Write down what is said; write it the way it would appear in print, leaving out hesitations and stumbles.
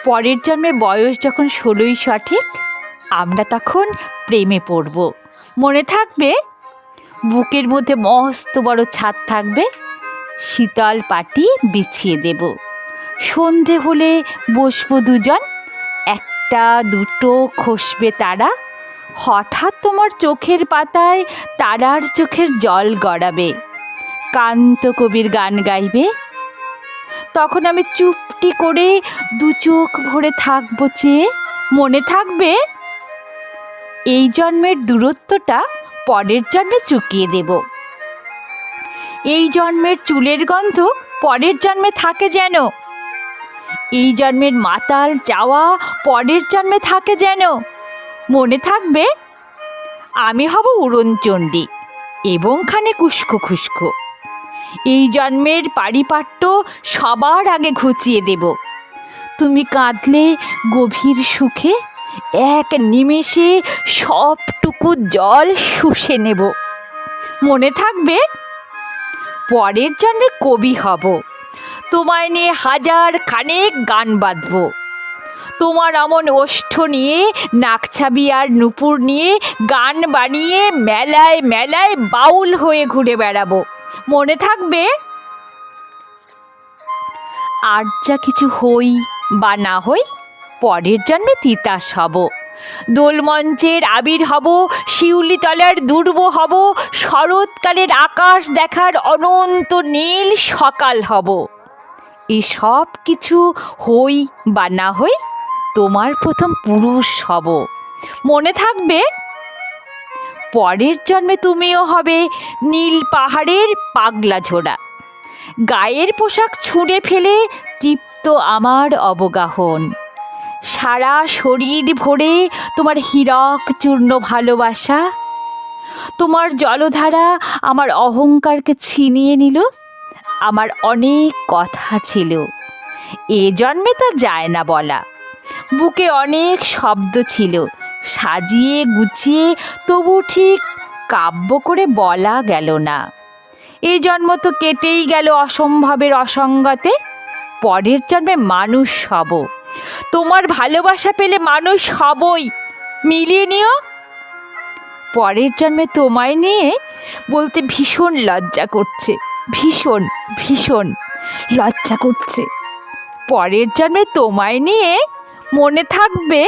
পরের জন্মের বয়স যখন 16ই সঠিক, আমরা তখন প্রেমে পড়ব। মনে থাকবে? বুকের মধ্যে মস্ত বড় ছাদ থাকবে, শীতল পাটি বিছিয়ে দেব। সন্ধে হলে বসবো দুজন, একটা দুটো খসবে তারা। হঠাৎ তোমার চোখের পাতায় তারার চোখের জল গড়াবে, কান্ত কবির গান গাইবে। তখন আমি চুপটি করে দু চোখ ভরে থাকবো চেয়ে। মনে থাকবে? এই জন্মের দূরত্বটা পরের জন্মে চুকিয়ে দেব। এই জন্মের চুলের গন্ধ পরের জন্মে থাকে যেন। এই জন্মের মাতাল চাওয়া পরের জন্মে থাকে যেন। মনে থাকবে? আমি হব উড়নচণ্ডী এবং খানে কুস্কো খুস্কো। এই জন্মের পারিপাট্য সবার আগে ঘুচিয়ে দেব। তুমি কাঁদলে গভীর সুখে এক নিমেষে সবটুকু জল শুষে নেব। মনে থাকবে? পরের জন্মে কবি হব, তোমায় নিয়ে হাজার খানেক গান বাঁধব। তোমার অমন ওষ্ঠ নিয়ে, নাকছাবি আর নূপুর নিয়ে গান বানিয়ে মেলায় মেলায় বাউল হয়ে ঘুরে বেড়াবো। মনে থাকবে? আর যা কিছু হই বা না হই, পরের জন্মে তিতাস হব। দোলমঞ্চের আবির হব, শিউলিতলার দুর্ব হব, শরৎকালের আকাশ দেখার অনন্ত নীল সকাল হব। এই সব কিছু হই বা না হই, তোমার প্রথম পুরুষ হব। মনে থাকবে? পরের জন্মে তুমিও হবে নীল পাহাড়ের পাগলা ঝোড়া। গায়ের পোশাক ছুঁড়ে ফেলে তৃপ্ত আমার অবগাহন। সারা শরীর ভরে তোমার হীরক চূর্ণ ভালোবাসা। তোমার জলধারা আমার অহংকারকে ছিনিয়ে নিল। আমার অনেক কথা ছিল, এ জন্মে তা যায় না বলা। বুকে অনেক শব্দ ছিল, সাজিয়ে গুছিয়ে তবু ঠিক কাব্য করে বলা গেল না। এই জন্ম তো কেটেই গেল অসম্ভবের অসঙ্গতে। পরের জন্মে মানুষ হব, তোমার ভালোবাসা পেলে মানুষ হবই। মিলিয়ে নিও। পরের জন্মে তোমায় নিয়ে বলতে ভীষণ লজ্জা করছে, ভীষণ ভীষণ লজ্জা করছে। পরের জন্মে তোমায় নিয়ে, মনে থাকবে?